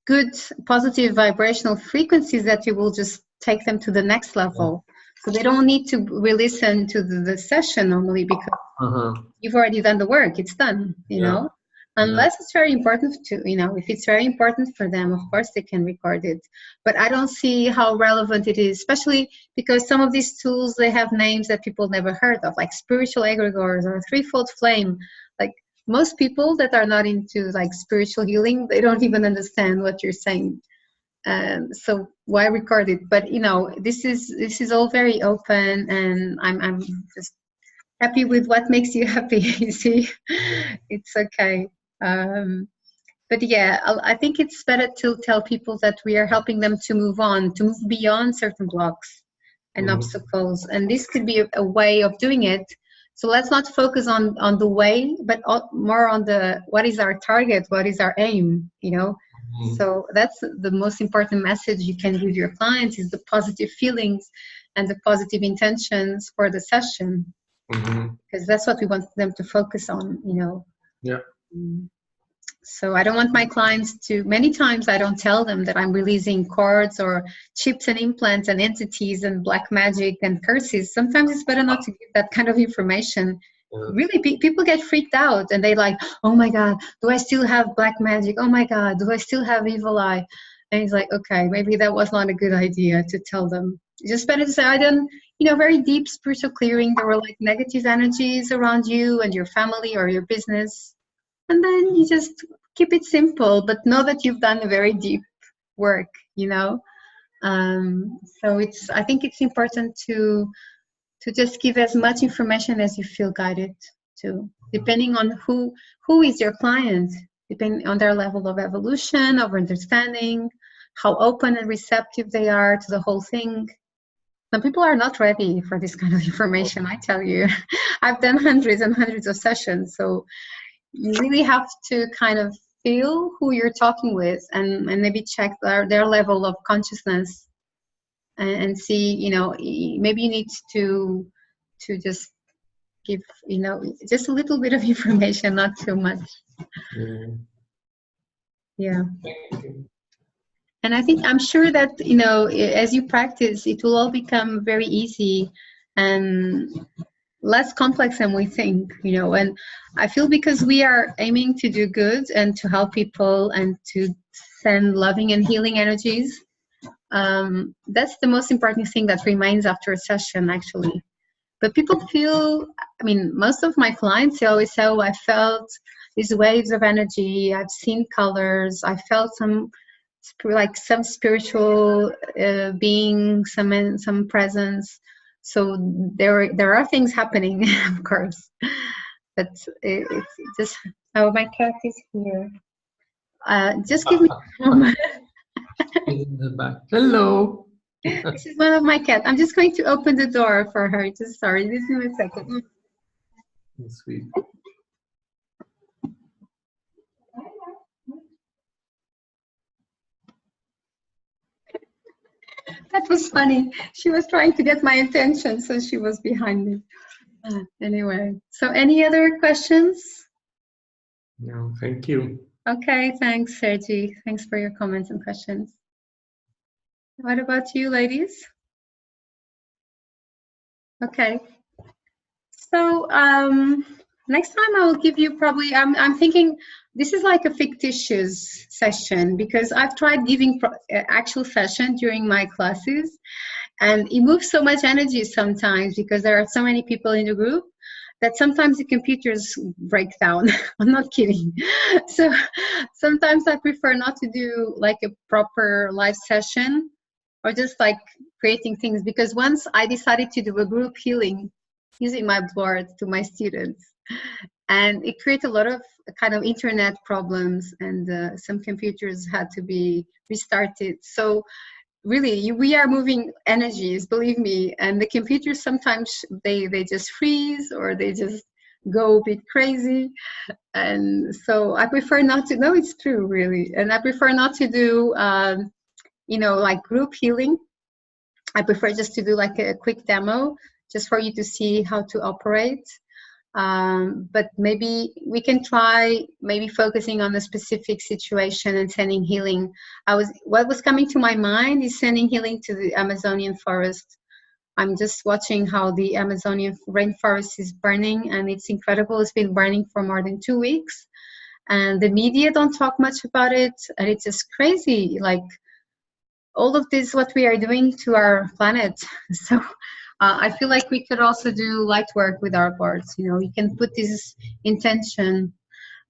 good, positive vibrational frequencies that you will just take them to the next level. So they don't need to re-listen to the session normally, because you've already done the work. It's done, know. Unless it's very important to, if it's very important for them, of course they can record it. But I don't see how relevant it is, especially because some of these tools, they have names that people never heard of, like spiritual egregores or threefold flame. Like most people that are not into like spiritual healing, they don't even understand what you're saying. So why record it? But this is all very open, and I'm just happy with what makes you happy. You see, it's okay. But I think it's better to tell people that we are helping them to move on, to move beyond certain blocks and obstacles, and this could be a way of doing it. So let's not focus on the way, but more on what is our target, what is our aim, So that's the most important message you can give your clients, is the positive feelings and the positive intentions for the session. Because that's what we want them to focus on, So I don't want my clients to, many times I don't tell them that I'm releasing cords or chips and implants and entities and black magic and curses. Sometimes it's better not to give that kind of information. Really, people get freaked out and they like, oh my God, do I still have black magic? Oh my God, do I still have evil eye? And it's like, okay, maybe that was not a good idea to tell them. It's just better to say, I done, very deep spiritual clearing. There were like negative energies around you and your family or your business. And then you just keep it simple, but know that you've done a very deep work, So I think it's important to just give as much information as you feel guided to, depending on who is your client, depending on their level of evolution, of understanding, how open and receptive they are to the whole thing. Some people are not ready for this kind of information, I tell you. I've done hundreds and hundreds of sessions, so you really have to kind of feel who you're talking with and maybe check their level of consciousness and see, maybe you need to just give, just a little bit of information, not too much. Yeah. And I'm sure that, as you practice, it will all become very easy and less complex than we think, and I feel because we are aiming to do good and to help people and to send loving and healing energies, that's the most important thing that remains after a session, actually. But people feel, most of my clients, they always say, oh, I felt these waves of energy, I've seen colors, I felt some spiritual being, some presence. So there are things happening, of course, but it's just, oh, my cat is here. Just give me a moment. In the back. Hello. This is one of my cats. I'm just going to open the door for her. Just sorry, this is a second. That's sweet. That was funny. She was trying to get my attention, so she was behind me. Anyway, so any other questions? No, thank you. Okay, thanks, Sergi. Thanks for your comments and questions. What about you, ladies? Okay. So next time I will give you probably, I'm thinking this is like a fictitious session because I've tried giving actual session during my classes and it moves so much energy sometimes because there are so many people in the group that sometimes the computers break down. I'm not kidding. So sometimes I prefer not to do like a proper live session or just like creating things, because once I decided to do a group healing using my board to my students, and it created a lot of kind of internet problems and some computers had to be restarted. So really, we are moving energies, believe me, and the computers sometimes they just freeze or they just go a bit crazy. And so I prefer not to, no, it's true, really. And I prefer not to do, like group healing. I prefer just to do like a quick demo just for you to see how to operate. But maybe we can try maybe focusing on a specific situation and sending healing. What was coming to my mind is sending healing to the Amazonian forest. I'm just watching how the Amazonian rainforest is burning, and it's incredible. It's been burning for more than 2 weeks, and the media don't talk much about it, and it's just crazy. Like all of this, what we are doing to our planet. So I feel like we could also do light work with our boards. We can put this intention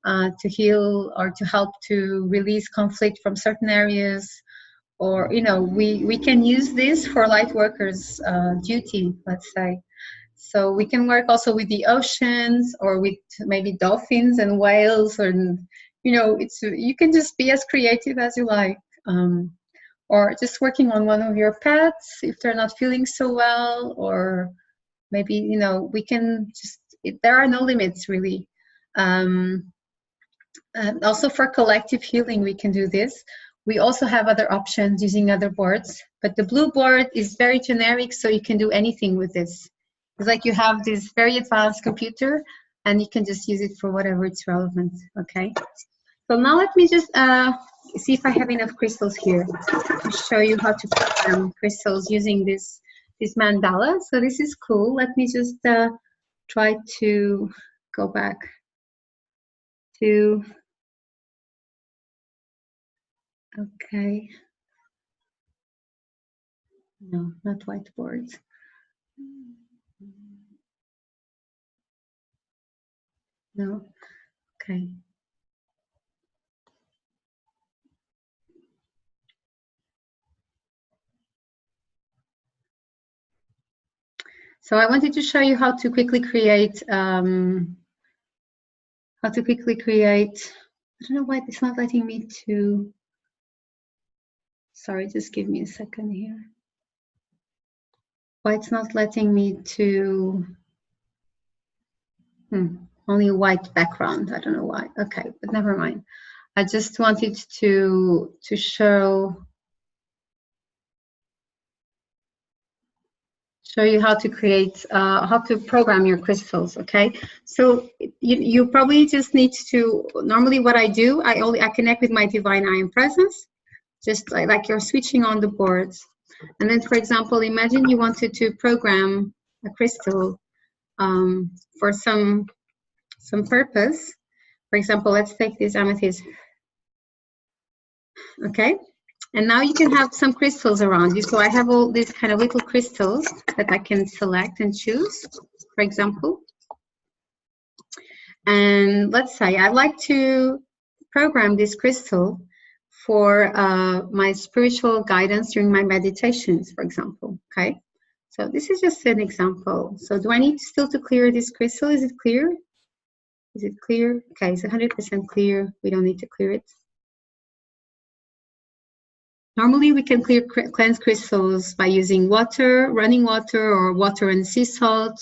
to heal or to help to release conflict from certain areas, or we can use this for light workers duty, let's say. So we can work also with the oceans or with maybe dolphins and whales, or you can just be as creative as you like. Or just working on one of your pets if they're not feeling so well, or maybe we can just, there are no limits really. And also for collective healing we can do this. We also have other options using other boards, but the blue board is very generic, so you can do anything with this. It's like you have this very advanced computer and you can just use it for whatever it's relevant. Okay, So now let me just see if I have enough crystals here to show you how to program crystals using this mandala. So this is cool. Let me just try to go back to, okay. No, not whiteboards. No, okay. So I wanted to show you how to quickly create, I don't know why it's not letting me to, sorry, just give me a second here. Why it's not letting me to, only a white background, I don't know why. Okay, but never mind. I just wanted to show you how to create, how to program your crystals, okay? So you probably just need to, normally what I do, I connect with my divine I am presence, just like you're switching on the boards. And then, for example, imagine you wanted to program a crystal for some purpose. For example, let's take this amethyst, okay? And now you can have some crystals around you. So I have all these kind of little crystals that I can select and choose, for example. And let's say I'd like to program this crystal for my spiritual guidance during my meditations, for example, okay? So this is just an example. So do I need still to clear this crystal? Is it clear? Is it clear? Okay, it's 100% clear. We don't need to clear it. Normally, we can cleanse crystals by using water, running water, or water and sea salt.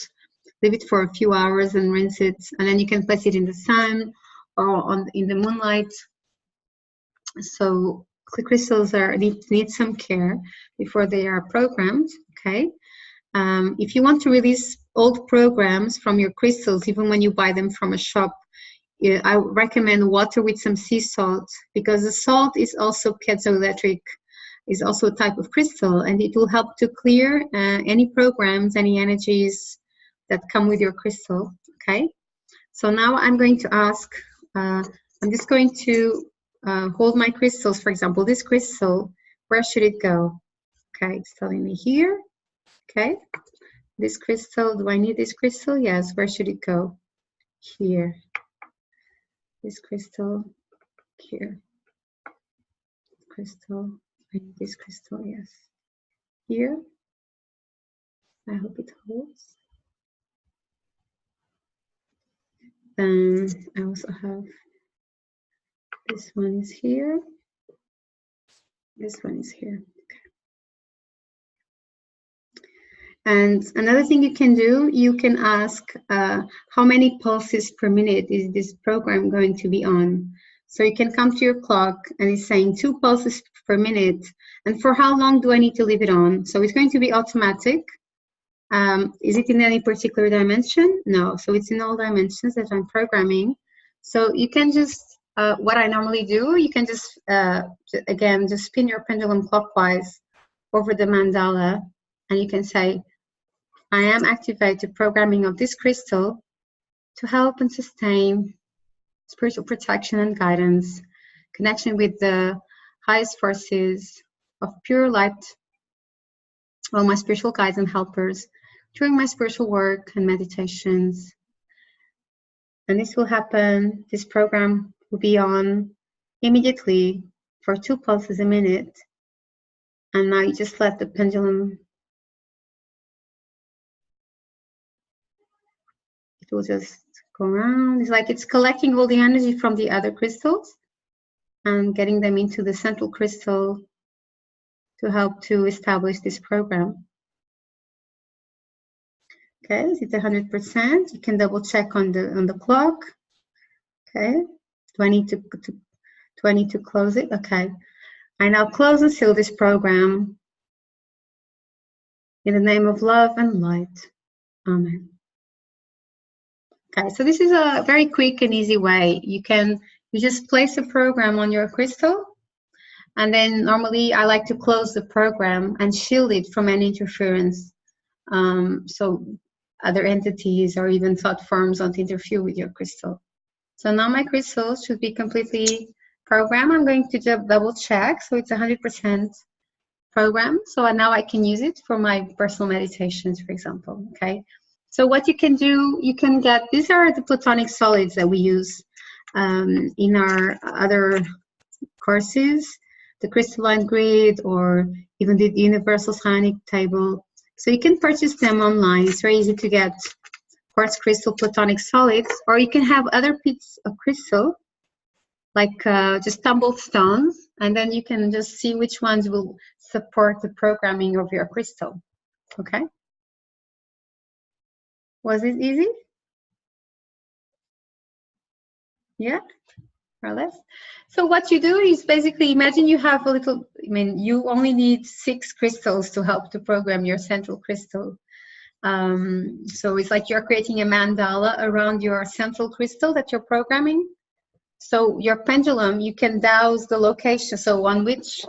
Leave it for a few hours and rinse it, and then you can place it in the sun or in the moonlight. So the crystals need some care before they are programmed. Okay. If you want to release old programs from your crystals, even when you buy them from a shop, I recommend water with some sea salt, because the salt is also piezoelectric, is also a type of crystal, and it will help to clear any programs, any energies that come with your crystal, okay? So now I'm going to ask, I'm just going to hold my crystals. For example, this crystal, where should it go? Okay, it's telling me here, okay? This crystal, do I need this crystal? Yes, where should it go? Here. This crystal, here. Crystal, I need this crystal, yes. Here, I hope it holds. Then I also have, this one is here. This one is here. And another thing you can do, you can ask how many pulses per minute is this program going to be on. So you can come to your clock and it's saying 2 pulses per minute. And for how long do I need to leave it on? So it's going to be automatic. Is it in any particular dimension? No, so it's in all dimensions that I'm programming. So you can just, what I normally do, you can just, again, just spin your pendulum clockwise over the mandala, and you can say, I am activated programming of this crystal to help and sustain spiritual protection and guidance, connection with the highest forces of pure light, all my spiritual guides and helpers during my spiritual work and meditations. And this will happen, this program will be on immediately for 2 pulses a minute. And now you just let the pendulum, it will just go around. It's like it's collecting all the energy from the other crystals and getting them into the central crystal to help to establish this program. Okay, it's 100%. You can double check on the clock. Okay, do I need to close it? Okay, I now close and seal this program in the name of love and light. Amen. Okay, so this is a very quick and easy way. You can You just place a program on your crystal, and then normally I like to close the program and shield it from any interference. So other entities or even thought forms don't interfere with your crystal. So now my crystal should be completely programmed. I'm going to double check. So it's 100% programmed. So now I can use it for my personal meditations, for example. Okay. So what you can do, you can get, these are the platonic solids that we use in our other courses, the crystalline grid or even the universal psionic table. So you can purchase them online. It's very easy to get quartz crystal platonic solids, or you can have other bits of crystal, like just tumbled stones, and then you can just see which ones will support the programming of your crystal. Okay? Was it easy? Yeah? More or less. So what you do is basically imagine you have a little, you only need 6 crystals to help to program your central crystal. So it's like you're creating a mandala around your central crystal that you're programming. So your pendulum, you can douse the location. So on which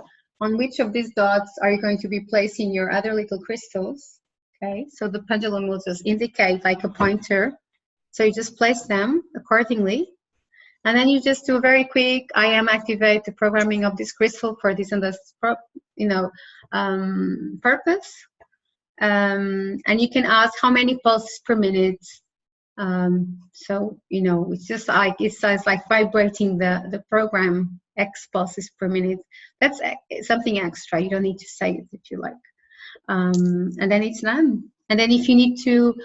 of these dots are you going to be placing your other little crystals? Okay, so the pendulum will just indicate like a pointer. So you just place them accordingly. And then you just do a very quick IM activate the programming of this crystal for this and this, purpose. And you can ask how many pulses per minute. So it's just like it says like vibrating the program X pulses per minute. That's something extra. You don't need to say it if you like. And then it's done. And then if you need to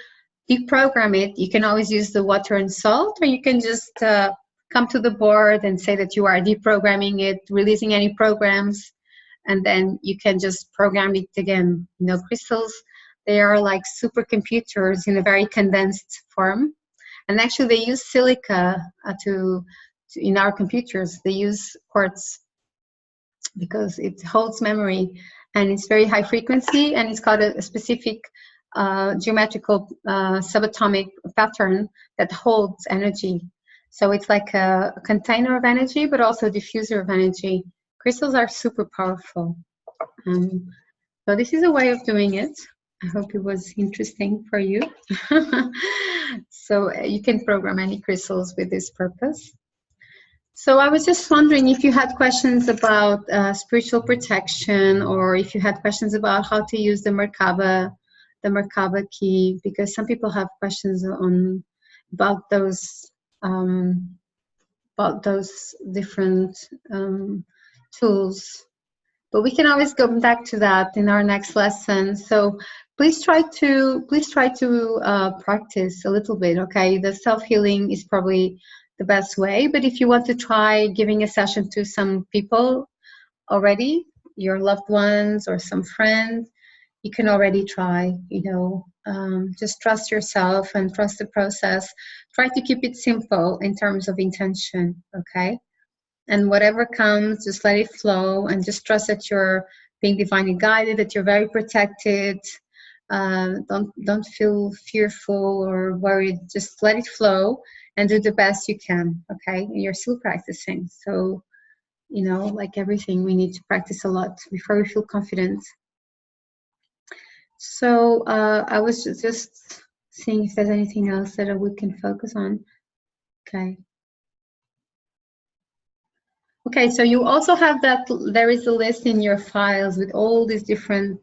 deprogram it, you can always use the water and salt, or you can just come to the board and say that you are deprogramming it, releasing any programs, and then you can just program it again. Crystals, they are like supercomputers in a very condensed form. And actually they use silica in our computers. They use quartz because it holds memory and it's very high frequency, and it's got a specific geometrical subatomic pattern that holds energy. So it's like a container of energy, but also a diffuser of energy. Crystals are super powerful. So this is a way of doing it. I hope it was interesting for you. So you can program any crystals with this purpose. So I was just wondering if you had questions about spiritual protection, or if you had questions about how to use the Merkaba key, because some people have questions about those different tools. But we can always go back to that in our next lesson. So please try to practice a little bit. Okay, the self-healing is probably the best way. But if you want to try giving a session to some people already, your loved ones or some friends, you can already try. Just trust yourself and trust the process. Try to keep it simple in terms of intention. Okay. And whatever comes, just let it flow, and just trust that you're being divinely guided, that you're very protected. Don't feel fearful or worried. Just let it flow and do the best you can, okay? And you're still practicing. So, like everything, we need to practice a lot before we feel confident. So I was just seeing if there's anything else that we can focus on. Okay. Okay, so you also have that, there is a list in your files with all these different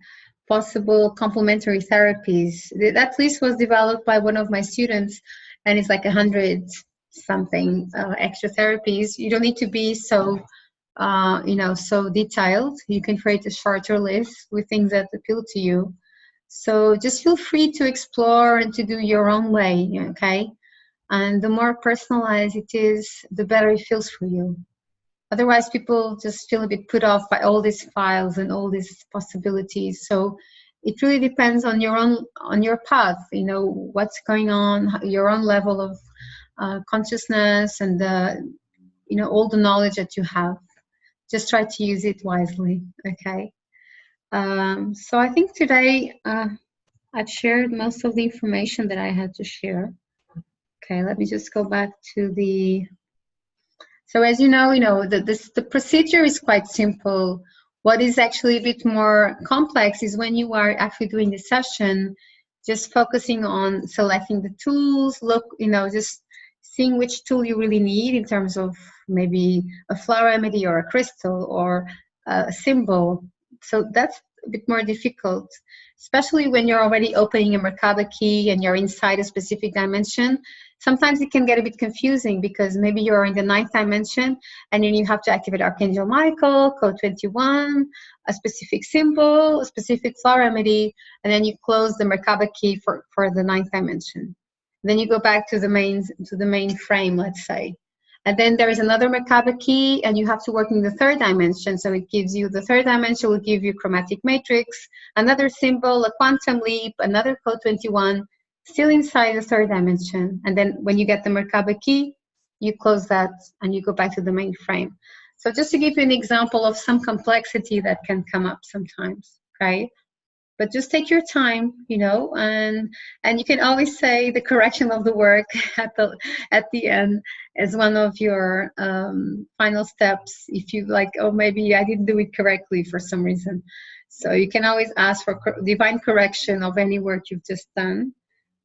possible complementary therapies. That list was developed by one of my students, and it's like 100 something extra therapies. You don't need to be so, so detailed. You can create a shorter list with things that appeal to you. So just feel free to explore and to do your own way, okay? And the more personalized it is, the better it feels for you. Otherwise, people just feel a bit put off by all these files and all these possibilities. So it really depends on your path, what's going on, your own level of consciousness, and all the knowledge that you have. Just try to use it wisely, okay? So I think today I've shared most of the information that I had to share. Okay, let me just go back to the So as you know, the procedure is quite simple. What is actually a bit more complex is when you are actually doing the session, just focusing on selecting the tools, just seeing which tool you really need in terms of maybe a flower remedy or a crystal or a symbol. So that's a bit more difficult, especially when you're already opening a Merkaba key and you're inside a specific dimension. Sometimes it can get a bit confusing because maybe you're in the 9th dimension and then you have to activate Archangel Michael, code 21, a specific symbol, a specific flower remedy, and then you close the Merkaba key for the 9th dimension. Then you go back to the main frame, let's say. And then there is another Merkaba key and you have to work in the 3rd dimension. So it gives you, the 3rd dimension will give you chromatic matrix, another symbol, a quantum leap, another code 21, still inside the 3rd dimension. And then when you get the Merkaba key, you close that and you go back to the main frame. So just to give you an example of some complexity that can come up sometimes, okay? But just take your time, and you can always say the correction of the work at the end as one of your final steps. If you like, oh, maybe I didn't do it correctly for some reason. So you can always ask for divine correction of any work you've just done.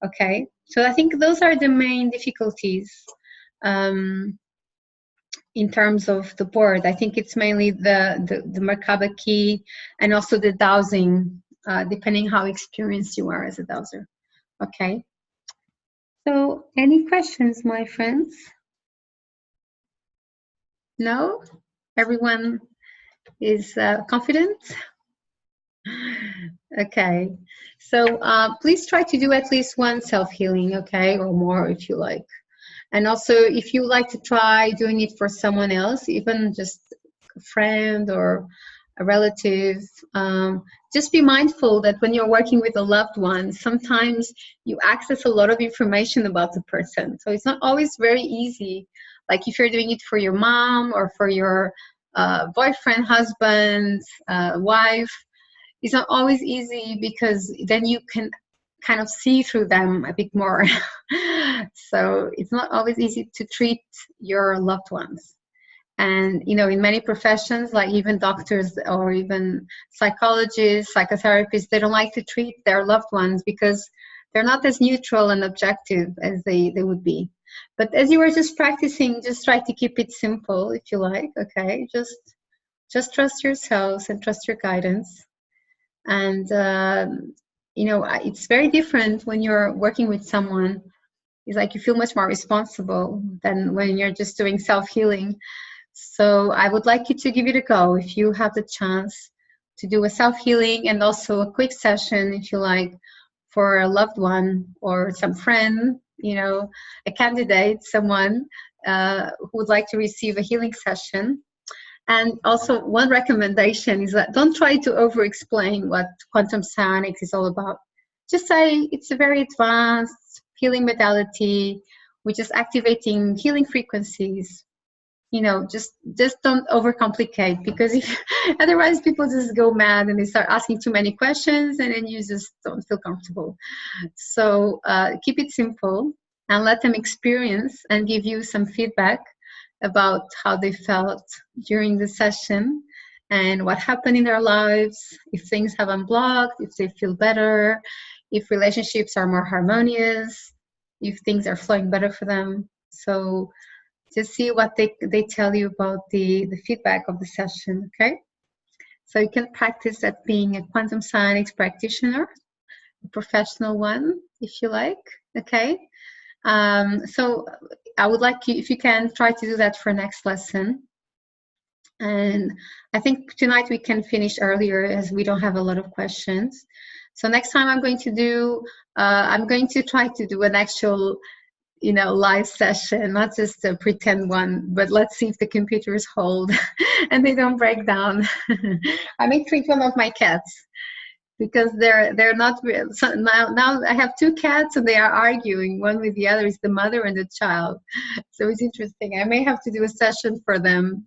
Okay. So I think those are the main difficulties in terms of the board. I think it's mainly the Merkaba key and also the dowsing. Depending how experienced you are as a dowser. Okay. So any questions, my friends? No? Everyone is confident? Okay. So please try to do at least one self-healing, okay, or more if you like. And also, if you like to try doing it for someone else, even just a friend or a relative, just be mindful that when you're working with a loved one, sometimes you access a lot of information about the person. So it's not always very easy. Like if you're doing it for your mom or for your boyfriend, husband, wife, it's not always easy because then you can kind of see through them a bit more. So it's not always easy to treat your loved ones. And, in many professions, like even doctors or even psychologists, psychotherapists, they don't like to treat their loved ones because they're not as neutral and objective as they would be. But as you were just practicing, just try to keep it simple, if you like, okay? Just trust yourselves and trust your guidance. And, it's very different when you're working with someone. It's like you feel much more responsible than when you're just doing self-healing. So I would like you to give it a go if you have the chance to do a self-healing and also a quick session, if you like, for a loved one or some friend, a candidate, someone who would like to receive a healing session. And also one recommendation is that don't try to over-explain what quantum psionics is all about. Just say it's a very advanced healing modality, which is activating healing frequencies. Just don't overcomplicate, because otherwise people just go mad and they start asking too many questions and then you just don't feel comfortable. So keep it simple and let them experience and give you some feedback about how they felt during the session and what happened in their lives, if things have unblocked, if they feel better, if relationships are more harmonious, if things are flowing better for them. So just see what they tell you about the feedback of the session, okay? So you can practice at being a quantum psionics practitioner, a professional one, if you like, okay? So I would like you, if you can, try to do that for next lesson. And I think tonight we can finish earlier as we don't have a lot of questions. So next time I'm going to try to do an actual live session, not just a pretend one, but let's see if the computers hold and they don't break down. I may treat one of my cats because they're not real. So now I have two cats and they are arguing one with the other. It's the mother and the child. So it's interesting. I may have to do a session for them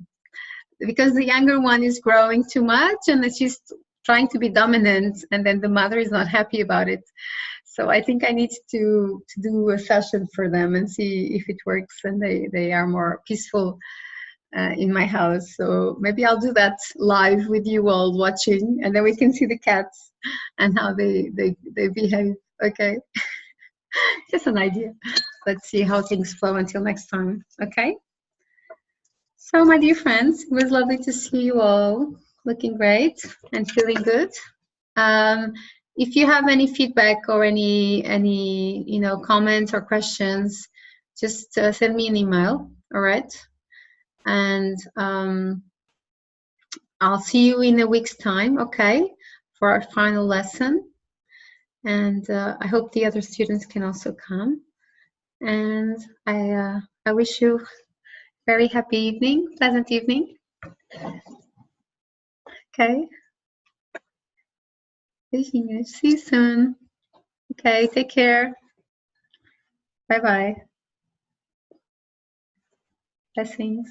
because the younger one is growing too much and she's trying to be dominant, and then the mother is not happy about it. So I think I need to do a session for them and see if it works and they are more peaceful in my house. So maybe I'll do that live with you all watching, and then we can see the cats and how they behave. Okay, just an idea. Let's see how things flow until next time. Okay. So my dear friends, it was lovely to see you all looking great and feeling good. If you have any feedback or any comments or questions, just send me an email. All right. And I'll see you in a week's time, okay, for our final lesson. And I hope the other students can also come. And I wish you a very happy evening, pleasant evening. Okay. Beijinhos. See you soon. Okay, take care. Bye-bye. Blessings.